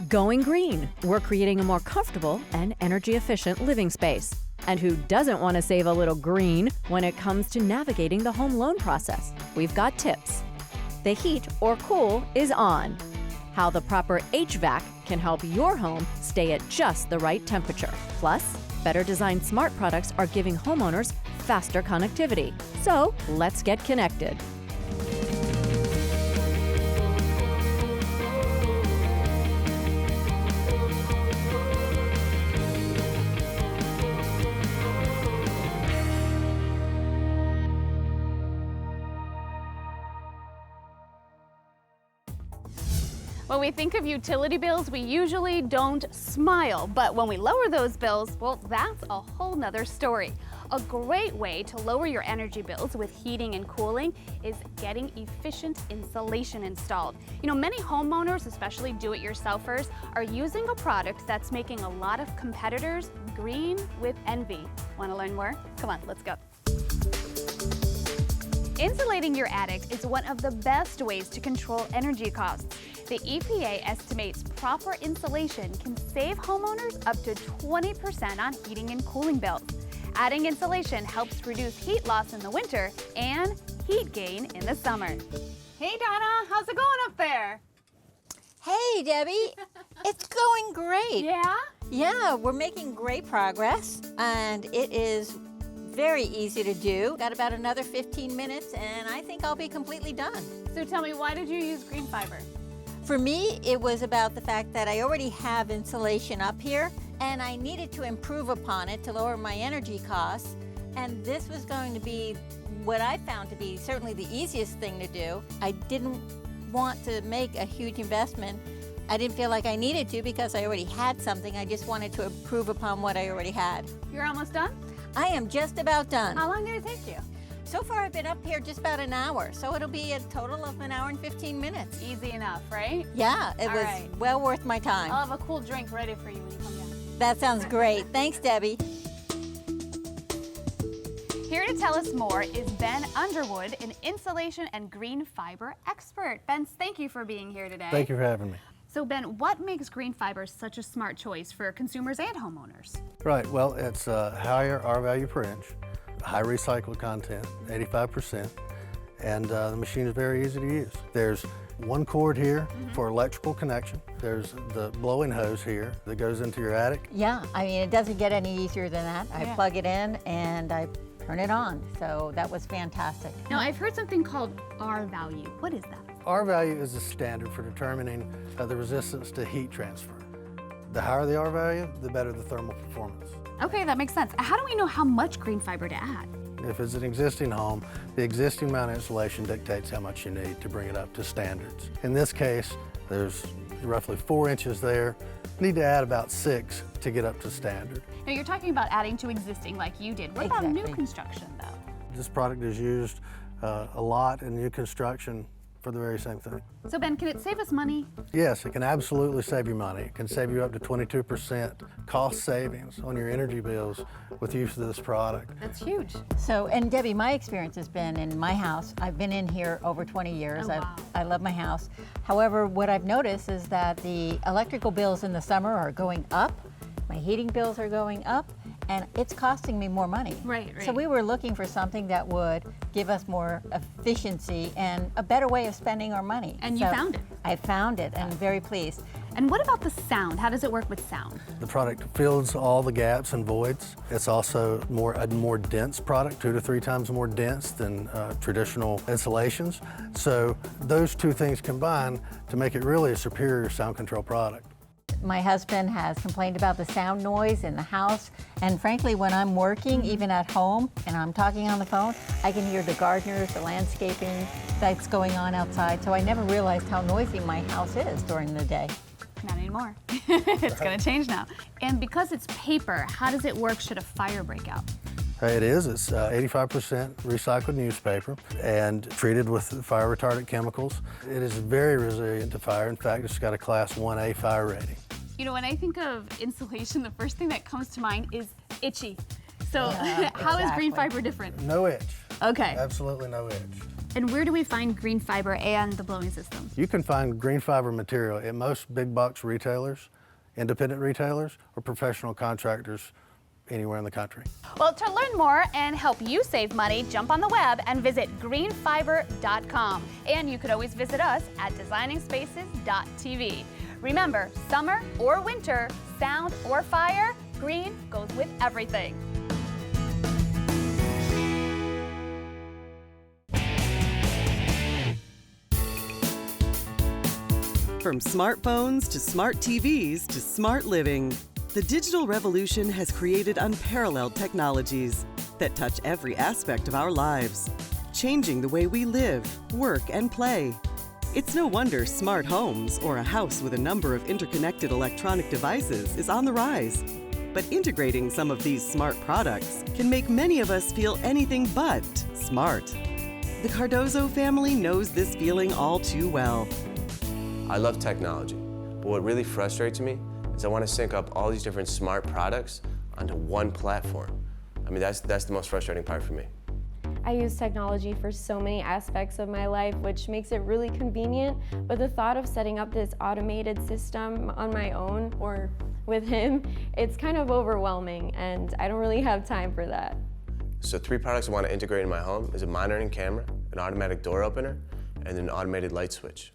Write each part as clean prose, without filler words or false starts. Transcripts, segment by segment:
Going green. We're creating a more comfortable and energy-efficient living space. And who doesn't want to save a little green when it comes to navigating the home loan process? We've got tips. The heat or cool is on. How the proper HVAC can help your home stay at just the right temperature. Plus, better designed smart products are giving homeowners faster connectivity. So let's get connected. When we think of utility bills, we usually don't smile, but when we lower those bills, well, that's a whole nother story. A great way to lower your energy bills with heating and cooling is getting efficient insulation installed. You know, many homeowners, especially do-it-yourselfers, are using a product that's making a lot of competitors green with envy. Want to learn more? Come on, let's go. Insulating your attic is one of the best ways to control energy costs. The EPA estimates proper insulation can save homeowners up to 20% on heating and cooling bills. Adding insulation helps reduce heat loss in the winter and heat gain in the summer. Hey Donna, how's it going up there? Hey Debbie, it's going great. Yeah? Yeah, we're making great progress and it is very easy to do. Got about another 15 minutes and I think I'll be completely done. So tell me, why did you use green fiber? For me, it was about the fact that I already have insulation up here and I needed to improve upon it to lower my energy costs. And this was going to be what I found to be certainly the easiest thing to do. I didn't want to make a huge investment. I didn't feel like I needed to because I already had something. I just wanted to improve upon what I already had. You're almost done? I am just about done. How long did it take you? So far I've been up here just about an hour, so it'll be a total of an hour and 15 minutes. Easy enough, right? Yeah, it was right. well worth my time. I'll have a cool drink ready for you when you come down. That sounds great. Thanks, Debbie. Here to tell us more is Ben Underwood, an insulation and green fiber expert. Ben, thank you for being here today. Thank you for having me. So Ben, what makes green fiber such a smart choice for consumers and homeowners? Right, well, it's a higher R value per inch, high recycled content, 85%, and the machine is very easy to use. There's one cord here for electrical connection. There's the blowing hose here that goes into your attic. Yeah, I mean, it doesn't get any easier than that. I Yeah. plug it in and I turn it on, so that was fantastic. Now, I've heard something called R value. What is that? R value is the standard for determining the resistance to heat transfer. The higher the R value, the better the thermal performance. Okay, that makes sense. How do we know how much green fiber to add? If it's an existing home, the existing amount of insulation dictates how much you need to bring it up to standards. In this case, there's roughly 4 inches there. You need to add about 6 to get up to standard. Now, you're talking about adding to existing like you did. What about new Exactly. construction, though? This product is used a lot in new construction for the very same thing. So Ben, can it save us money? Yes, it can absolutely save you money. It can save you up to 22% cost savings on your energy bills with use of this product. That's huge. So, and Debbie, my experience has been in my house. I've been in here over 20 years. Oh, wow. I love my house. However, what I've noticed is that the electrical bills in the summer are going up. My heating bills are going up, and it's costing me more money. Right. So we were looking for something that would give us more efficiency and a better way of spending our money. And you found it. I found it, and I'm very pleased. And what about the sound? How does it work with sound? The product fills all the gaps and voids. It's also a more dense product, 2 to 3 times more dense than traditional insulations. So those two things combine to make it really a superior sound control product. My husband has complained about the sound noise in the house, and frankly, when I'm working, even at home, and I'm talking on the phone, I can hear the gardeners, the landscaping that's going on outside, so I never realized how noisy my house is during the day. Not anymore. It's going to change now. And because it's paper, how does it work should a fire break out? It is. It's 85% recycled newspaper and treated with fire retardant chemicals. It is very resilient to fire. In fact, it's got a Class 1A fire rating. You know, when I think of insulation, the first thing that comes to mind is itchy. So Yeah, how is green exactly. fiber different? No itch. Okay. Absolutely no itch. And where do we find green fiber and the blowing system? You can find green fiber material at most big box retailers, independent retailers, or professional contractors anywhere in the country. Well, to learn more and help you save money, jump on the web and visit greenfiber.com. And you could always visit us at designingspaces.tv. Remember, summer or winter, sound or fire, green goes with everything. From smartphones to smart TVs to smart living, the digital revolution has created unparalleled technologies that touch every aspect of our lives, changing the way we live, work, and play. It's no wonder smart homes, or a house with a number of interconnected electronic devices, is on the rise. But integrating some of these smart products can make many of us feel anything but smart. The Cardozo family knows this feeling all too well. I love technology, but what really frustrates me is I want to sync up all these different smart products onto one platform. I mean, that's the most frustrating part for me. I use technology for so many aspects of my life, which makes it really convenient, but the thought of setting up this automated system on my own or with him, it's kind of overwhelming, and I don't really have time for that. So 3 products I want to integrate in my home is a monitoring camera, an automatic door opener, and an automated light switch.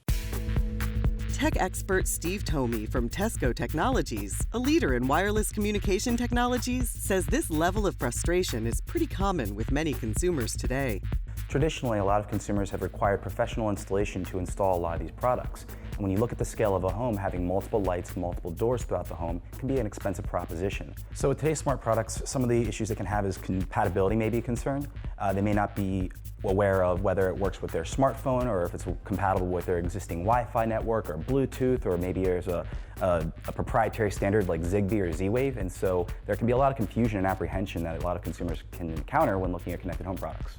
Tech expert Steve Tomey from Tesco Technologies, a leader in wireless communication technologies, says this level of frustration is pretty common with many consumers today. Traditionally, a lot of consumers have required professional installation to install a lot of these products. And when you look at the scale of a home, having multiple lights, multiple doors throughout the home can be an expensive proposition. So with today's smart products, some of the issues it can have is compatibility may be a concern. They may not be aware of whether it works with their smartphone or if it's compatible with their existing Wi-Fi network or Bluetooth, or maybe there's a proprietary standard like Zigbee or Z-Wave. And so there can be a lot of confusion and apprehension that a lot of consumers can encounter when looking at connected home products.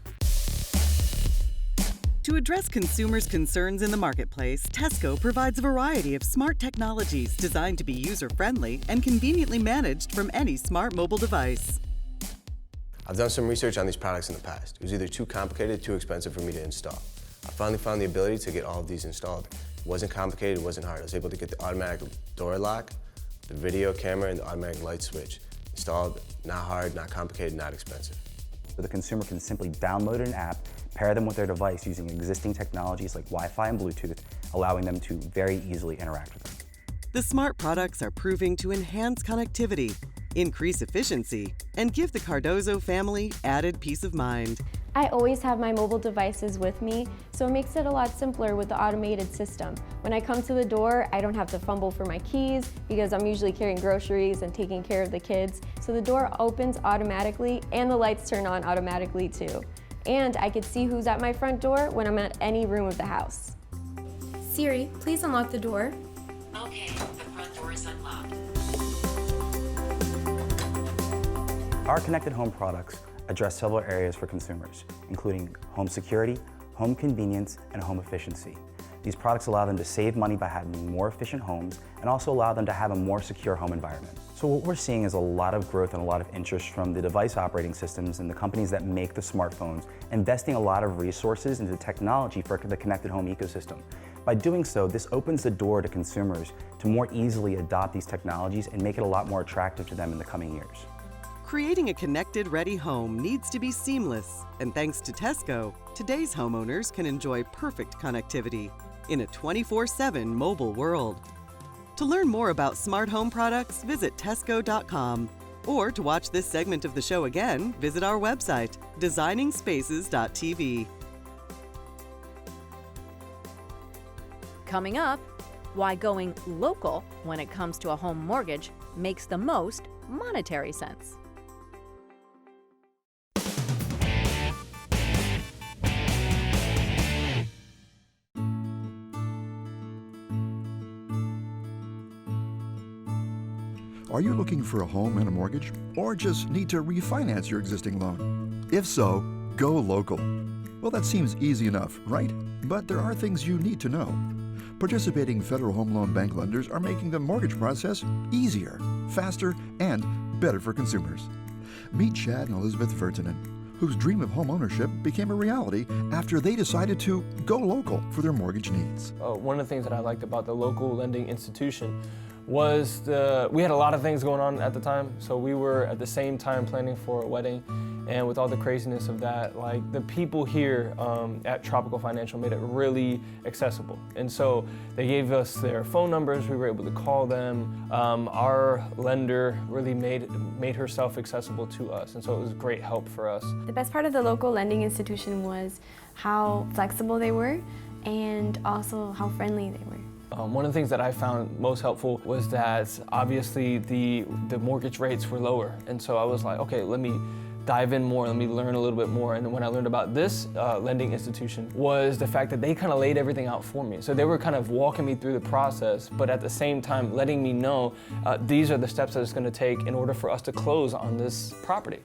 To address consumers' concerns in the marketplace, Tesco provides a variety of smart technologies designed to be user-friendly and conveniently managed from any smart mobile device. I've done some research on these products in the past. It was either too complicated, too expensive for me to install. I finally found the ability to get all of these installed. It wasn't complicated, it wasn't hard. I was able to get the automatic door lock, the video camera, and the automatic light switch installed. Not hard, not complicated, not expensive. So the consumer can simply download an app, pair them with their device using existing technologies like Wi-Fi and Bluetooth, allowing them to very easily interact with them. The smart products are proving to enhance connectivity, increase efficiency, and give the Cardozo family added peace of mind. I always have my mobile devices with me, so it makes it a lot simpler with the automated system. When I come to the door, I don't have to fumble for my keys because I'm usually carrying groceries and taking care of the kids. So the door opens automatically and the lights turn on automatically too. And I can see who's at my front door when I'm at any room of the house. Siri, please unlock the door. Okay, the front door is unlocked. Our connected home products address several areas for consumers, including home security, home convenience, and home efficiency. These products allow them to save money by having more efficient homes and also allow them to have a more secure home environment. So what we're seeing is a lot of growth and a lot of interest from the device operating systems and the companies that make the smartphones, investing a lot of resources into technology for the connected home ecosystem. By doing so, this opens the door to consumers to more easily adopt these technologies and make it a lot more attractive to them in the coming years. Creating a connected, ready home needs to be seamless, and thanks to Tesco, today's homeowners can enjoy perfect connectivity in a 24/7 mobile world. To learn more about smart home products, visit Tesco.com. Or to watch this segment of the show again, visit our website, designingspaces.tv. Coming up, why going local when it comes to a home mortgage makes the most monetary sense. Are you looking for a home and a mortgage, or just need to refinance your existing loan? If so, go local. Well, that seems easy enough, right? But there are things you need to know. Participating Federal Home Loan Bank lenders are making the mortgage process easier, faster, and better for consumers. Meet Chad and Elizabeth Vertinen, whose dream of home ownership became a reality after they decided to go local for their mortgage needs. One of the things that I liked about the local lending institution was we had a lot of things going on at the time. So we were at the same time planning for a wedding, and with all the craziness of that, like the people here at Tropical Financial made it really accessible. And so they gave us their phone numbers, we were able to call them. Our lender really made herself accessible to us, and so it was great help for us. The best part of the local lending institution was how flexible they were and also how friendly they were. One of the things that I found most helpful was that obviously the mortgage rates were lower, and so I was like, okay, let me dive in more, let me learn a little bit more. And when I learned about this lending institution was the fact that they kind of laid everything out for me. So they were kind of walking me through the process, but at the same time letting me know these are the steps that it's going to take in order for us to close on this property.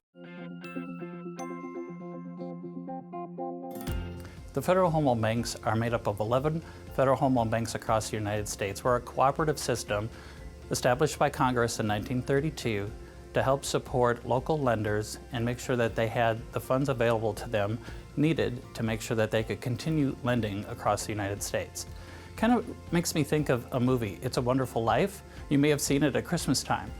The Federal Home Loan Banks are made up of 11 Federal Home Loan Banks across the United States. We're a cooperative system established by Congress in 1932 to help support local lenders and make sure that they had the funds available to them needed to make sure that they could continue lending across the United States. Kind of makes me think of a movie, It's a Wonderful Life. You may have seen it at Christmas time.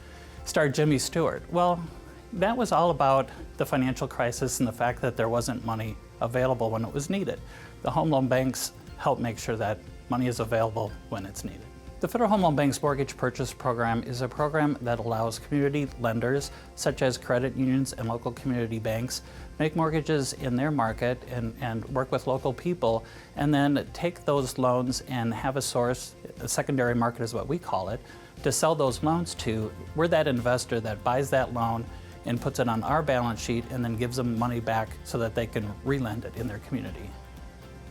Starred Jimmy Stewart. Well, that was all about the financial crisis and the fact that there wasn't money available when it was needed. The home loan banks help make sure that money is available when it's needed. The Federal Home Loan Bank's Mortgage Purchase Program is a program that allows community lenders, such as credit unions and local community banks, make mortgages in their market and work with local people, and then take those loans and have a source, a secondary market is what we call it, to sell those loans to. We're that investor that buys that loan and puts it on our balance sheet and then gives them money back so that they can relend it in their community.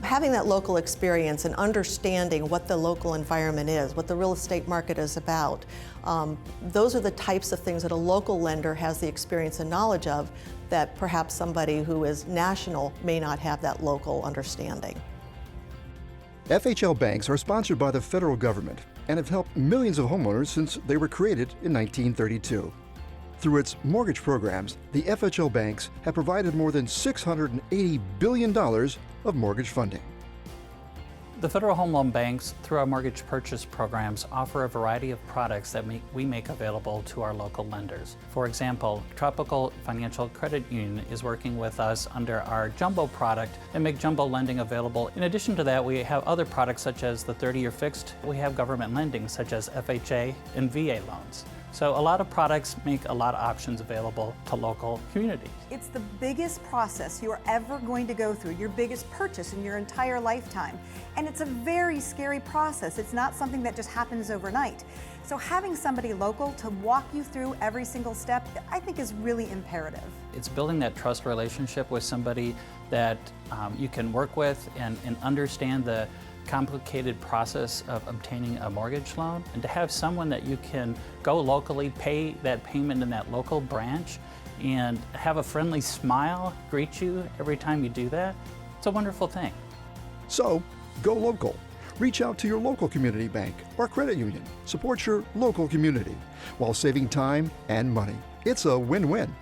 Having that local experience and understanding what the local environment is, what the real estate market is about, those are the types of things that a local lender has the experience and knowledge of that perhaps somebody who is national may not have that local understanding. FHL banks are sponsored by the federal government and have helped millions of homeowners since they were created in 1932. Through its mortgage programs, the FHL banks have provided more than $680 billion of mortgage funding. The Federal Home Loan Banks, through our mortgage purchase programs, offer a variety of products that we make available to our local lenders. For example, Tropical Financial Credit Union is working with us under our jumbo product and make jumbo lending available. In addition to that, we have other products such as the 30-year fixed. We have government lending such as FHA and VA loans. So a lot of products make a lot of options available to local communities. It's the biggest process you're ever going to go through, your biggest purchase in your entire lifetime. And it's a very scary process. It's not something that just happens overnight. So having somebody local to walk you through every single step, I think is really imperative. It's building that trust relationship with somebody that you can work with and understand the complicated process of obtaining a mortgage loan, and to have someone that you can go locally, pay that payment in that local branch, and have a friendly smile greet you every time you do that. It's a wonderful thing. So, go local. Reach out to your local community bank or credit union. Support your local community while saving time and money. It's a win-win.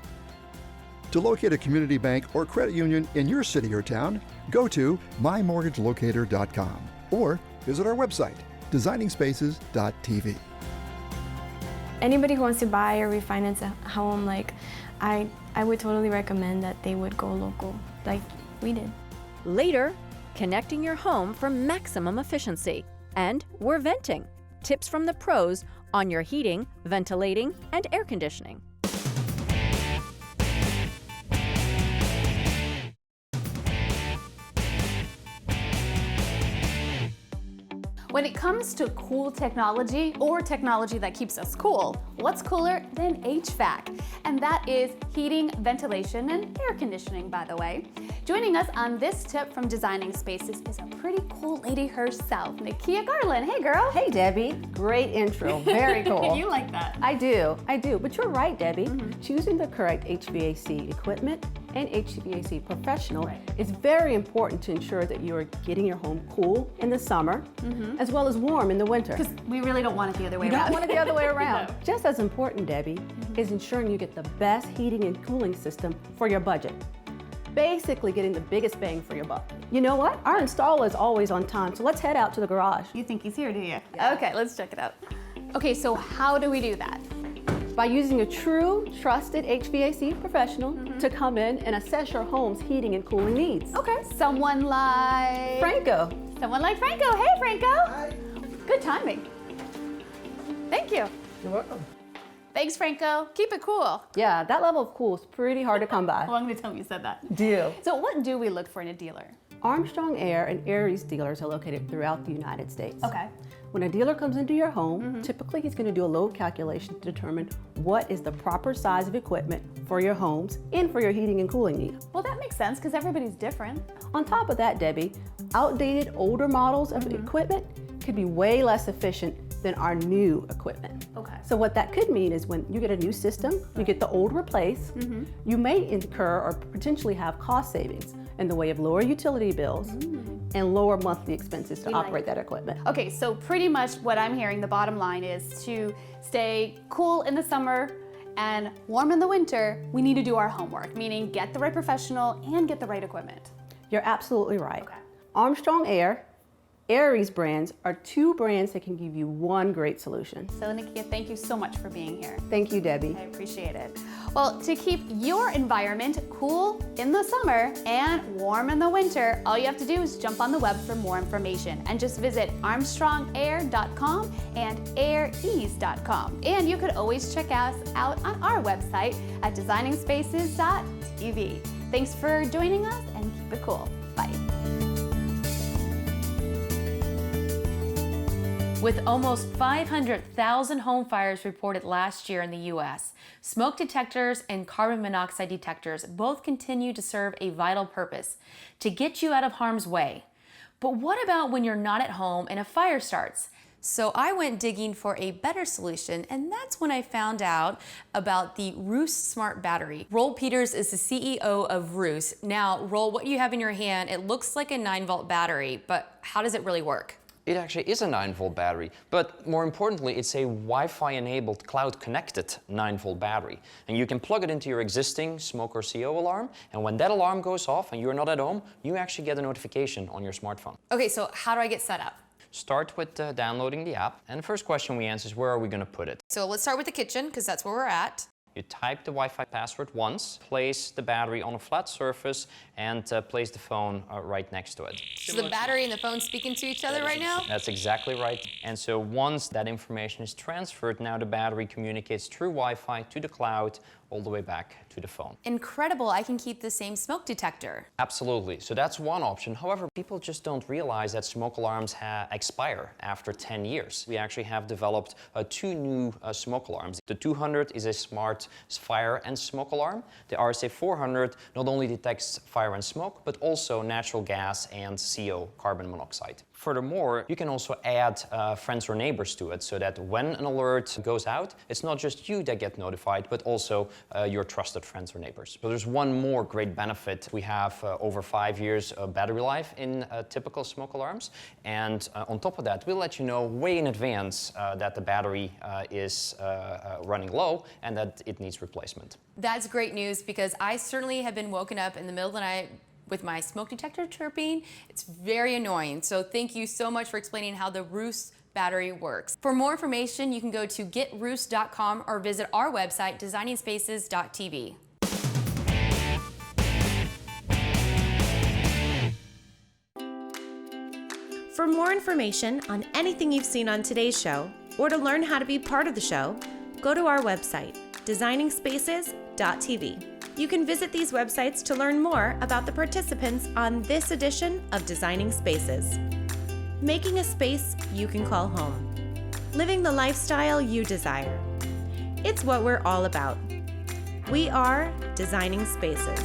To locate a community bank or credit union in your city or town, go to mymortgagelocator.com or visit our website, designingspaces.tv. Anybody who wants to buy or refinance a home, I would totally recommend that they would go local, like we did. Later, connecting your home for maximum efficiency. And we're venting. Tips from the pros on your heating, ventilating, and air conditioning. When it comes to cool technology or technology that keeps us cool, what's cooler than HVAC? And that is heating, ventilation, and air conditioning, by the way. Joining us on this tip from Designing Spaces is a pretty cool lady herself, Nakia Garland. Hey, girl. Hey, Debbie. Great intro. Very cool. You like that. I do. But you're right, Debbie. Choosing the correct HVAC equipment and HVAC professional is very important to ensure that you're getting your home cool in the summer, as well as warm in the winter. Because we really don't want it the other way You around. don't want it the other way around. No. Just as important, Debbie, is ensuring you get the best heating and cooling system for your budget. basically getting the biggest bang for your buck. You know what? Our installer is always on time, so let's head out to the garage. You think he's here, do you? Yeah. Okay, let's check it out. Okay, so how do we do that? By using a true, trusted HVAC professional to come in and assess your home's heating and cooling needs. Okay, someone like... Franco. Someone like Franco. Hey, Franco. Hi. Good timing. Thank you. You're welcome. Thanks, Franco. Keep it cool. Yeah, that level of cool is pretty hard to come by. Well, I'm going to tell him you said that. Deal. So what do we look for in a dealer? Armstrong Air and Aries dealers are located throughout the United States. Okay. When a dealer comes into your home, typically he's going to do a load calculation to determine what is the proper size of equipment for your homes and for your heating and cooling needs. Well, that makes sense because everybody's different. On top of that, Debbie, outdated older models of equipment could be way less efficient than our new equipment. Okay. So what that could mean is when you get a new system, you get the old replaced, you may incur or potentially have cost savings in the way of lower utility bills and lower monthly expenses to operate that equipment. Okay, so pretty much what I'm hearing, the bottom line is to stay cool in the summer and warm in the winter, we need to do our homework, meaning get the right professional and get the right equipment. You're absolutely right. Okay. Armstrong Air, Aries brands are two brands that can give you one great solution. So Nikia, thank you so much for being here. Thank you, Debbie. I appreciate it. Well, to keep your environment cool in the summer and warm in the winter, all you have to do is jump on the web for more information and just visit armstrongair.com and airease.com. And you could always check us out on our website at designingspaces.tv. Thanks for joining us and keep it cool. Bye. With almost 500,000 home fires reported last year in the U.S., smoke detectors and carbon monoxide detectors both continue to serve a vital purpose to get you out of harm's way. But what about when you're not at home and a fire starts? So I went digging for a better solution, and that's when I found out about the Roost Smart Battery. Roll Peters is the CEO of Roost. Now, Roll, what you have in your hand, it looks like a 9-volt battery, but how does it really work? It actually is a 9-volt battery, but more importantly, it's a Wi-Fi enabled cloud-connected 9-volt battery. And you can plug it into your existing smoke or CO alarm, and when that alarm goes off and you're not at home, you actually get a notification on your smartphone. Okay, so how do I get set up? Start with downloading the app, and the first question we answer is where are we going to put it? So let's start with the kitchen, because that's where we're at. You type the Wi-Fi password once, place the battery on a flat surface, and place the phone right next to it. So the battery and the phone speaking to each other right now? That's exactly right. And so once that information is transferred, now the battery communicates through Wi-Fi to the cloud, all the way back to the phone. Incredible, I can keep the same smoke detector. Absolutely, so that's one option. However, people just don't realize that smoke alarms expire after 10 years. We actually have developed two new smoke alarms. The 200 is a smart fire and smoke alarm. The RSA 400 not only detects fire and smoke, but also natural gas and CO, carbon monoxide. Furthermore, you can also add friends or neighbors to it so that when an alert goes out, it's not just you that get notified, but also your trusted friends or neighbors. So there's one more great benefit. We have over 5 years of battery life in typical smoke alarms. And on top of that, we'll let you know way in advance that the battery is running low and that it needs replacement. That's great news because I certainly have been woken up in the middle of the night with my smoke detector chirping. It's very annoying. So thank you so much for explaining how the Roost battery works. For more information, you can go to getroost.com or visit our website, designingspaces.tv. For more information on anything you've seen on today's show, or to learn how to be part of the show, go to our website, designingspaces.tv. You can visit these websites to learn more about the participants on this edition of Designing Spaces. Making a space you can call home. Living the lifestyle you desire. It's what we're all about. We are Designing Spaces.